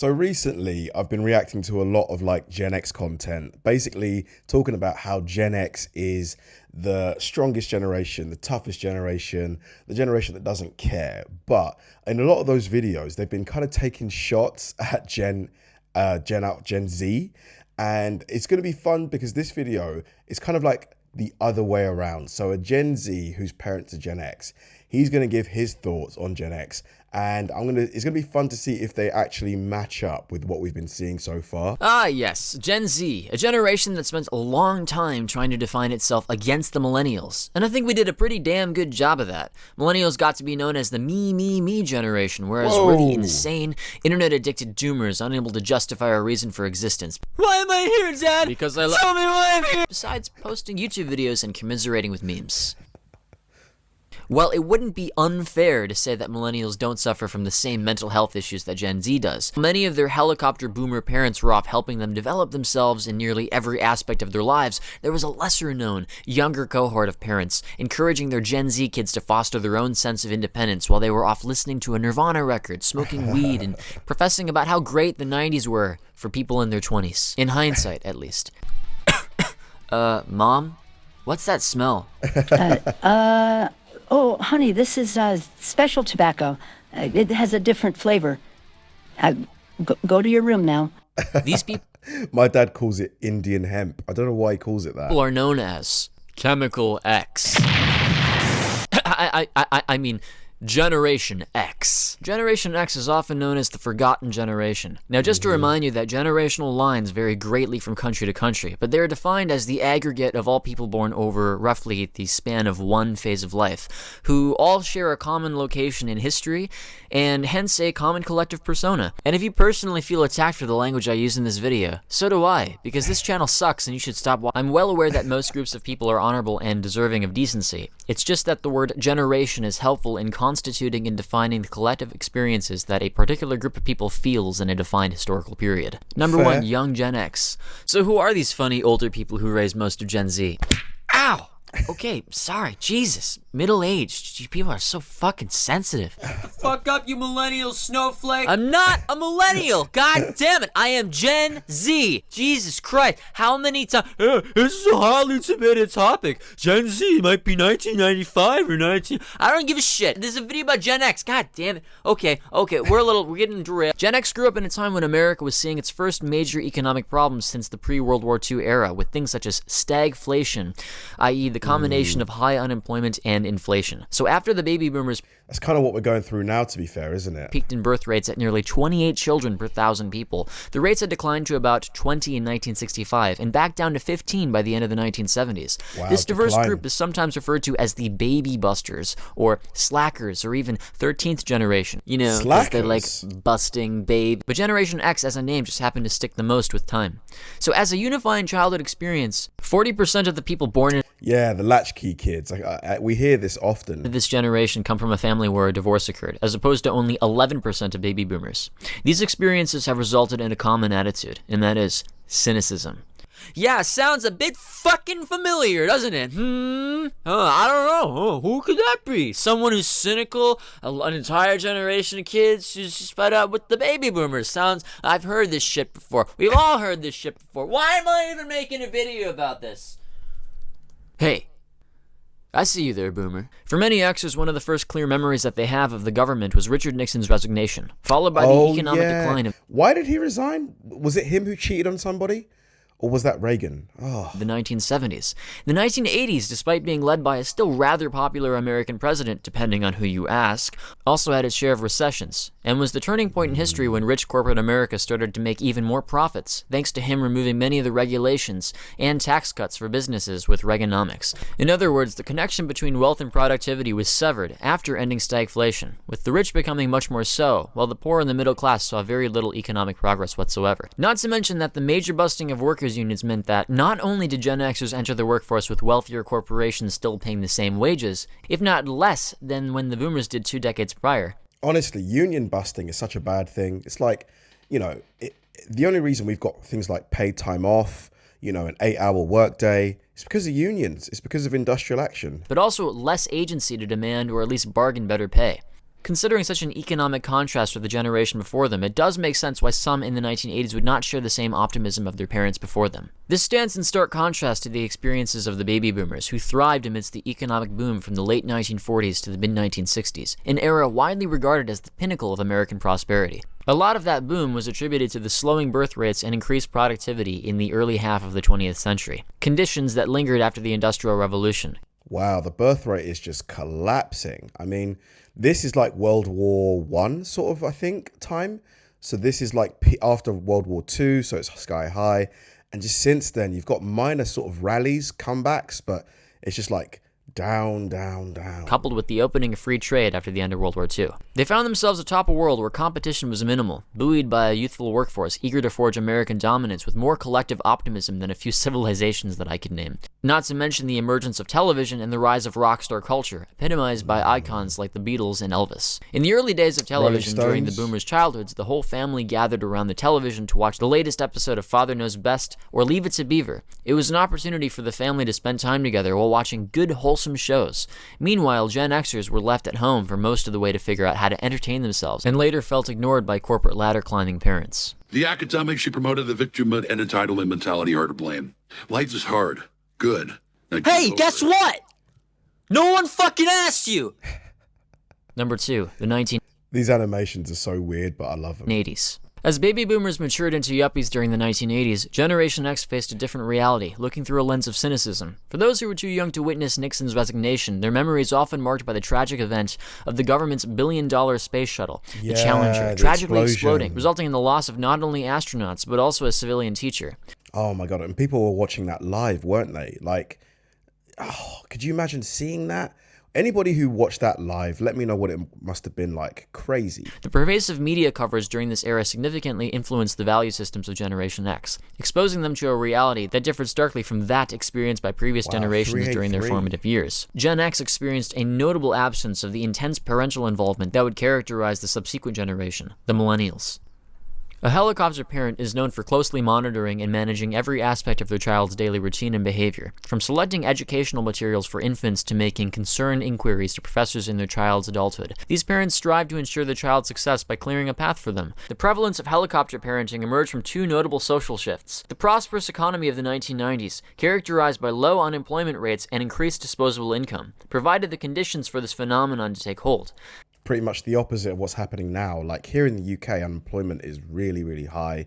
So recently, I've been reacting to a lot of like Gen X content, basically talking about how Gen X is the strongest generation, the toughest generation, the generation that doesn't care. But in a lot of those videos, they've been kind of taking shots at Gen Z, and it's going to be fun because this video is kind of like the other way around. So a Gen Z whose parents are Gen X, he's going to give his thoughts on Gen X, and it's going to be fun to see if they actually match up with what we've been seeing so far. Ah, yes, Gen Z, a generation that spent a long time trying to define itself against the millennials. And I think we did a pretty damn good job of that. Millennials got to be known as the me generation, whereas we're the insane, internet-addicted doomers unable to justify our reason for existence. Why am I here, Dad? Because I Tell me why I'm here! Besides posting YouTube videos and commiserating with memes. Well, it wouldn't be unfair to say that millennials don't suffer from the same mental health issues that Gen Z does. Many of their helicopter boomer parents were off helping them develop themselves in nearly every aspect of their lives. There was a lesser-known, younger cohort of parents encouraging their Gen Z kids to foster their own sense of independence while they were off listening to a Nirvana record, smoking weed, and professing about how great the 90s were for people in their 20s. In hindsight, at least. Mom? What's that smell? Oh, honey, this is special tobacco. It has a different flavor. Go to your room now. These people My dad calls it Indian hemp. I don't know why he calls it that. are known as Chemical X. I mean, Generation X. Generation X is often known as the forgotten generation. Now, just to remind you that generational lines vary greatly from country to country, but they are defined as the aggregate of all people born over roughly the span of one phase of life, who all share a common location in history, and hence a common collective persona. And if you personally feel attacked for the language I use in this video, so do I, because this channel sucks and you should stop watching. I'm well aware that most groups of people are honorable and deserving of decency. It's just that the word generation is helpful in constituting and defining the collective experiences that a particular group of people feels in a defined historical period. Number Fair. 1, young Gen X. So who are these funny older people who raised most of Gen Z? Ow! Okay, sorry, Jesus. Middle-aged. People are so fucking sensitive. Fuck up, you millennial snowflake. I'm not a millennial. God damn it. I am Gen Z. Jesus Christ. How many times? This is a highly debated topic. Gen Z might be 1995 or 19. I don't give a shit. This is a video about Gen X. God damn it. Okay. We're getting derailed. Gen X grew up in a time when America was seeing its first major economic problems since the pre-World War II era, with things such as stagflation, i.e. the combination of high unemployment and inflation. So after the baby boomers That's kind of what we're going through now, to be fair, isn't it? peaked in birth rates at nearly 28 children per 1,000 people, the rates had declined to about 20 in 1965 and back down to 15 by the end of the 1970s. Wow, This diverse decline. group is sometimes referred to as the baby busters, or slackers, or even 13th generation. You know, 'cause they like Slackers? busting babe. But Generation X as a name just happened to stick the most with time. So as a unifying childhood experience, 40% of the people born in Yeah, the latchkey kids. We hear this often. this generation come from a family where a divorce occurred, as opposed to only 11% of baby boomers. These experiences have resulted in a common attitude, and that is cynicism. Yeah, sounds a bit fucking familiar, doesn't it? I don't know. Who could that be? Someone who's cynical? An entire generation of kids who's just fed up with the baby boomers. I've heard this shit before. We've all heard this shit before. Why am I even making a video about this? Hey, I see you there, boomer. For many Xers, one of the first clear memories that they have of the government was Richard Nixon's resignation, followed by the economic decline of Why did he resign? Was it him who cheated on somebody? Or was that Reagan? Oh, the 1970s. The 1980s, despite being led by a still rather popular American president, depending on who you ask, also had its share of recessions, and was the turning point in history when rich corporate America started to make even more profits, thanks to him removing many of the regulations and tax cuts for businesses with Reaganomics. In other words, the connection between wealth and productivity was severed after ending stagflation, with the rich becoming much more so, while the poor and the middle class saw very little economic progress whatsoever. Not to mention that the major busting of workers' unions meant that not only did Gen Xers enter the workforce with wealthier corporations still paying the same wages, if not less than when the boomers did 2 decades prior. honestly, union busting is such a bad thing. It's like, the only reason we've got things like paid time off, an 8-hour workday, it's because of unions. It's because of industrial action. But also less agency to demand or at least bargain better pay. Considering such an economic contrast with the generation before them, it does make sense why some in the 1980s would not share the same optimism of their parents before them. This stands in stark contrast to the experiences of the baby boomers, who thrived amidst the economic boom from the late 1940s to the mid-1960s, an era widely regarded as the pinnacle of American prosperity. A lot of that boom was attributed to the slowing birth rates and increased productivity in the early half of the 20th century, conditions that lingered after the Industrial Revolution. Wow, the birth rate is just collapsing. I mean, this is like World War I sort of, I think, time. So this is like after World War II, so it's sky high. And just since then, you've got minor sort of rallies, comebacks, but it's just like down, down, down. Coupled with the opening of free trade after the end of World War II. They found themselves atop a world where competition was minimal, buoyed by a youthful workforce eager to forge American dominance with more collective optimism than a few civilizations that I could name. Not to mention the emergence of television and the rise of rock star culture, epitomized by icons like the Beatles and Elvis. In the early days of television during the boomers' childhoods, the whole family gathered around the television to watch the latest episode of Father Knows Best or Leave It to Beaver. It was an opportunity for the family to spend time together while watching good, wholesome shows. Meanwhile, Gen Xers were left at home for most of the way to figure out how to entertain themselves, and later felt ignored by corporate ladder-climbing parents. The academics she promoted the victim and entitlement mentality are to blame. Life is hard. Good. Hey, guess what? No one fucking asked you! Number 2, the These animations are so weird, but I love them. 1980s. As baby boomers matured into yuppies during the 1980s, Generation X faced a different reality, looking through a lens of cynicism. For those who were too young to witness Nixon's resignation, their memory is often marked by the tragic event of the government's billion-dollar space shuttle, the Challenger, tragically exploding, resulting in the loss of not only astronauts, but also a civilian teacher. Oh my God, and people were watching that live, weren't they? Like, oh, could you imagine seeing that? Anybody who watched that live, let me know what it must have been like. Crazy. The pervasive media coverage during this era significantly influenced the value systems of Generation X, exposing them to a reality that differed starkly from that experienced by previous generations during their formative years. Gen X experienced a notable absence of the intense parental involvement that would characterize the subsequent generation, the millennials. A helicopter parent is known for closely monitoring and managing every aspect of their child's daily routine and behavior, from selecting educational materials for infants to making concerned inquiries to professors in their child's adulthood. These parents strive to ensure their child's success by clearing a path for them. The prevalence of helicopter parenting emerged from two notable social shifts. The prosperous economy of the 1990s, characterized by low unemployment rates and increased disposable income, provided the conditions for this phenomenon to take hold. Pretty much the opposite of what's happening now. Like here in the UK, unemployment is really, really high.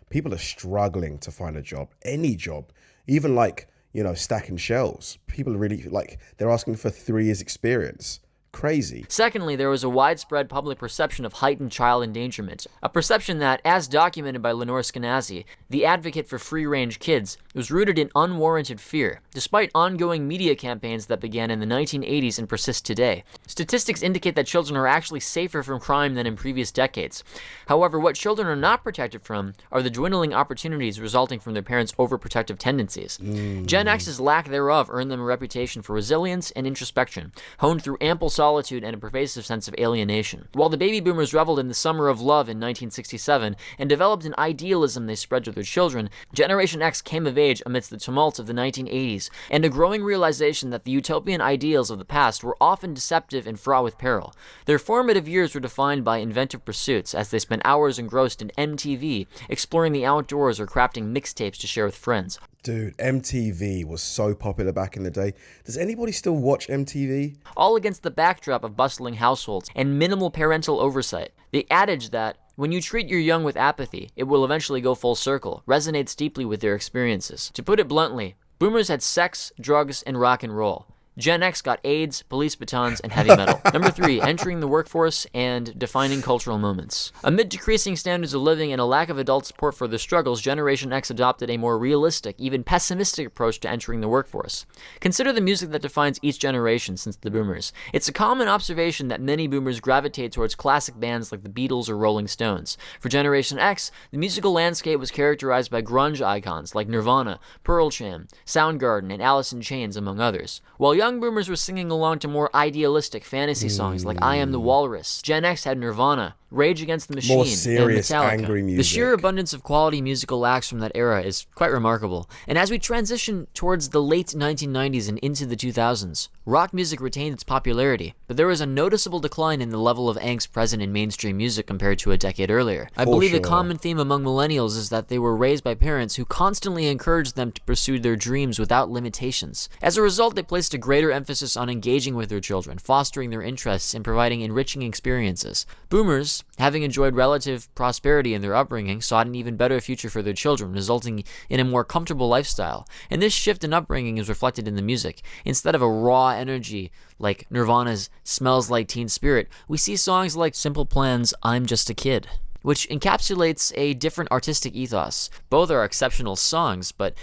People are struggling to find a job, any job, even like, you know, stacking shelves. People are really like, they're asking for 3 years experience. Crazy. Secondly, there was a widespread public perception of heightened child endangerment, a perception that, as documented by Lenore Skenazy, the advocate for free-range kids, was rooted in unwarranted fear, despite ongoing media campaigns that began in the 1980s and persist today. Statistics indicate that children are actually safer from crime than in previous decades. However, what children are not protected from are the dwindling opportunities resulting from their parents' overprotective tendencies. Gen X's lack thereof earned them a reputation for resilience and introspection, honed through ample solitude and a pervasive sense of alienation. While the baby boomers reveled in the summer of love in 1967 and developed an idealism they spread to their children, Generation X came of age amidst the tumults of the 1980s and a growing realization that the utopian ideals of the past were often deceptive and fraught with peril. Their formative years were defined by inventive pursuits as they spent hours engrossed in MTV, exploring the outdoors or crafting mixtapes to share with friends. Dude, MTV was so popular back in the day. Does anybody still watch MTV? All against the backdrop of bustling households and minimal parental oversight. The adage that, when you treat your young with apathy, it will eventually go full circle, resonates deeply with their experiences. To put it bluntly, boomers had sex, drugs, and rock and roll. Gen X got AIDS, police batons, and heavy metal. Number 3, entering the workforce and defining cultural moments. Amid decreasing standards of living and a lack of adult support for their struggles, Generation X adopted a more realistic, even pessimistic approach to entering the workforce. Consider the music that defines each generation since the boomers. It's a common observation that many boomers gravitate towards classic bands like the Beatles or Rolling Stones. For Generation X, the musical landscape was characterized by grunge icons like Nirvana, Pearl Jam, Soundgarden, and Alice in Chains, among others. While young young boomers were singing along to more idealistic fantasy songs like I Am the Walrus. Gen X had Nirvana, Rage Against the Machine, More serious, and Metallica. angry music. The sheer abundance of quality musical acts from that era is quite remarkable. And as we transition towards the late 1990s and into the 2000s, rock music retained its popularity, but there was a noticeable decline in the level of angst present in mainstream music compared to a decade earlier. I believe a common theme among millennials is that they were raised by parents who constantly encouraged them to pursue their dreams without limitations. As a result, they placed a greater emphasis on engaging with their children, fostering their interests, and providing enriching experiences. Boomers, having enjoyed relative prosperity in their upbringing, sought an even better future for their children, resulting in a more comfortable lifestyle. And this shift in upbringing is reflected in the music. Instead of a raw energy like Nirvana's Smells Like Teen Spirit, we see songs like Simple Plan's I'm Just a Kid, which encapsulates a different artistic ethos. Both are exceptional songs, but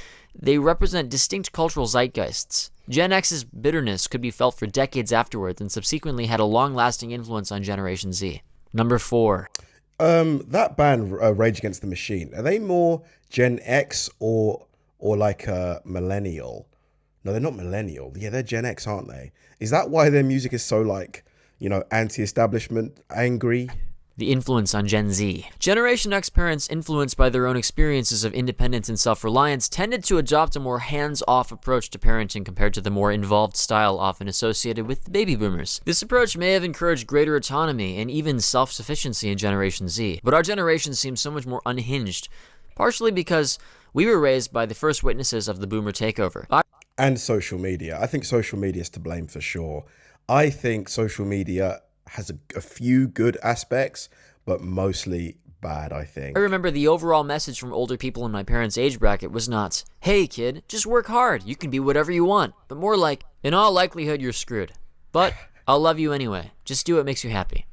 they represent distinct cultural zeitgeists. Gen X's bitterness could be felt for decades afterwards and subsequently had a long-lasting influence on Generation Z. Number 4. That band, Rage Against the Machine, are they more Gen X or like a millennial? No, they're not millennial. Yeah, they're Gen X, aren't they? Is that why their music is so like, anti-establishment, angry? The influence on Gen Z. Generation X parents, influenced by their own experiences of independence and self-reliance, tended to adopt a more hands-off approach to parenting compared to the more involved style often associated with the baby boomers. This approach may have encouraged greater autonomy and even self-sufficiency in Generation Z, but our generation seems so much more unhinged, partially because we were raised by the first witnesses of the boomer takeover. And social media. I think social media is to blame for sure. I think social media has a few good aspects, but mostly bad, I think. I remember the overall message from older people in my parents' age bracket was not, hey kid, just work hard, you can be whatever you want, but more like, in all likelihood you're screwed. But I'll love you anyway, just do what makes you happy.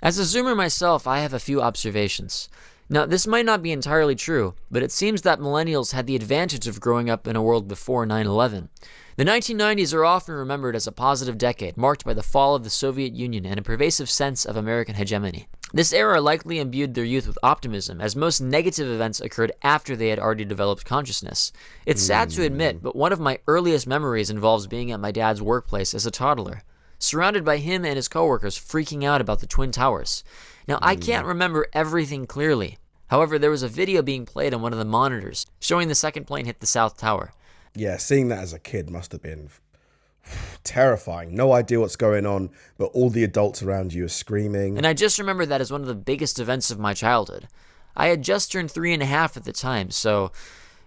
As a Zoomer myself, I have a few observations. Now, this might not be entirely true, but it seems that millennials had the advantage of growing up in a world before 9/11. The 1990s are often remembered as a positive decade, marked by the fall of the Soviet Union and a pervasive sense of American hegemony. This era likely imbued their youth with optimism, as most negative events occurred after they had already developed consciousness. It's sad to admit, but one of my earliest memories involves being at my dad's workplace as a toddler, surrounded by him and his coworkers freaking out about the Twin Towers. Now, I can't remember everything clearly. However, there was a video being played on one of the monitors showing the second plane hit the South Tower. Yeah, seeing that as a kid must have been terrifying. No idea what's going on, but all the adults around you are screaming. And I just remember that as one of the biggest events of my childhood. I had just turned 3.5 at the time, so,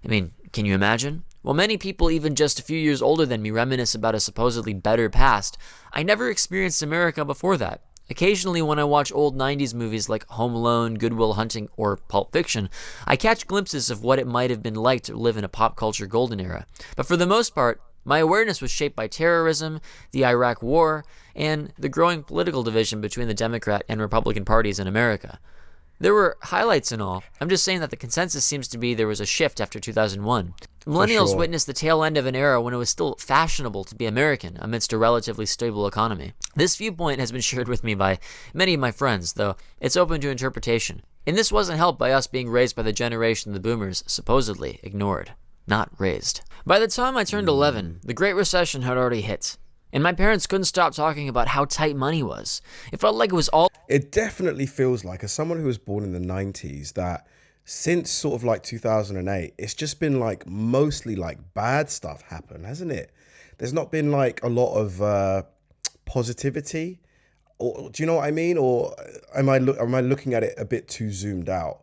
can you imagine? While many people, even just a few years older than me, reminisce about a supposedly better past, I never experienced America before that. Occasionally, when I watch old 90s movies like Home Alone, Good Will Hunting, or Pulp Fiction, I catch glimpses of what it might have been like to live in a pop culture golden era. But for the most part, my awareness was shaped by terrorism, the Iraq War, and the growing political division between the Democrat and Republican parties in America. There were highlights and all. I'm just saying that the consensus seems to be there was a shift after 2001. Millennials witnessed the tail end of an era when it was still fashionable to be American amidst a relatively stable economy. This viewpoint has been shared with me by many of my friends, though it's open to interpretation. And this wasn't helped by us being raised by the generation the boomers supposedly ignored. Not raised. By the time I turned 11, the Great Recession had already hit. And my parents couldn't stop talking about how tight money was. It felt like it was all... It definitely feels like, as someone who was born in the 90s, that since sort of like 2008, it's just been like mostly like bad stuff happen, hasn't it? There's not been like a lot of positivity. Or do you know what I mean? Or am I looking at it a bit too zoomed out?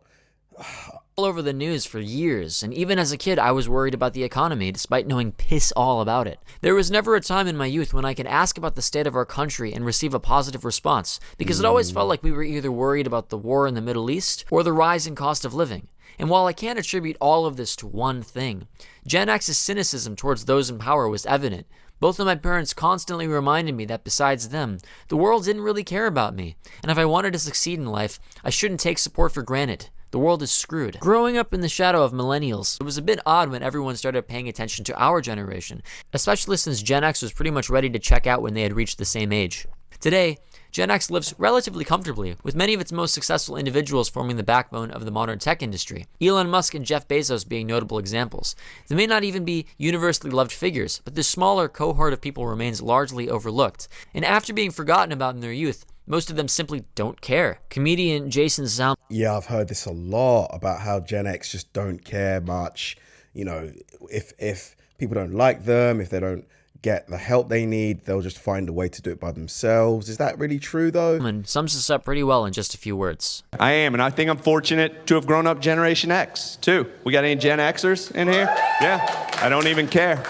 all over the news for years, and even as a kid I was worried about the economy despite knowing piss all about it. There was never a time in my youth when I could ask about the state of our country and receive a positive response, because it always felt like we were either worried about the war in the Middle East or the rising cost of living. And while I can't attribute all of this to one thing, Gen X's cynicism towards those in power was evident. Both of my parents constantly reminded me that besides them, the world didn't really care about me, and if I wanted to succeed in life, I shouldn't take support for granted. The world is screwed. Growing up in the shadow of millennials, it was a bit odd when everyone started paying attention to our generation, especially since Gen X was pretty much ready to check out when they had reached the same age. Today, Gen X lives relatively comfortably, with many of its most successful individuals forming the backbone of the modern tech industry. Elon Musk and Jeff Bezos being notable examples. They may not even be universally loved figures, but this smaller cohort of people remains largely overlooked. And after being forgotten about in their youth, most of them simply don't care. Comedian Jason Salm. Yeah, I've heard this a lot about how Gen X just don't care much. You know, if people don't like them, if they don't get the help they need, they'll just find a way to do it by themselves. Is that really true, though? And sums this up pretty well in just a few words. I am, and I think I'm fortunate to have grown up Generation X, too. We got any Gen Xers in here? Yeah, I don't even care.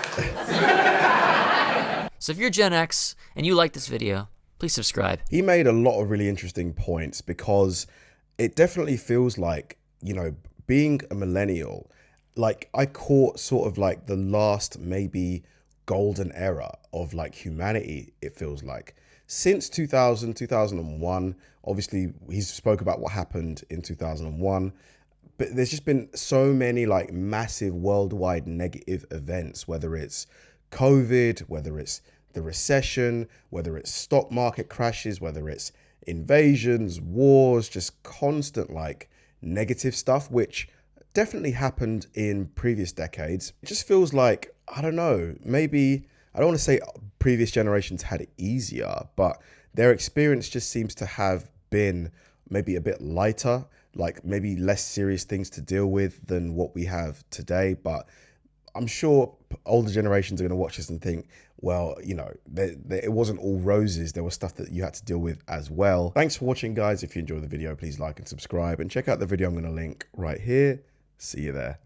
So if you're Gen X and you like this video, please subscribe. He made a lot of really interesting points because it definitely feels like, you know, being a millennial, like I caught sort of like the last maybe golden era of like humanity, it feels like. Since 2000, 2001, obviously he spoke about what happened in 2001, but there's just been so many like massive worldwide negative events, whether it's COVID, whether it's the recession, whether it's stock market crashes, whether it's invasions, wars, just constant like negative stuff, which definitely happened in previous decades. It just feels like, I don't know, maybe, I don't want to say previous generations had it easier, but their experience just seems to have been maybe a bit lighter, like maybe less serious things to deal with than what we have today. But I'm sure older generations are going to watch this and think, well, you know, it wasn't all roses. There was stuff that you had to deal with as well. Thanks for watching, guys. If you enjoyed the video, please like and subscribe, and check out the video I'm going to link right here. See you there.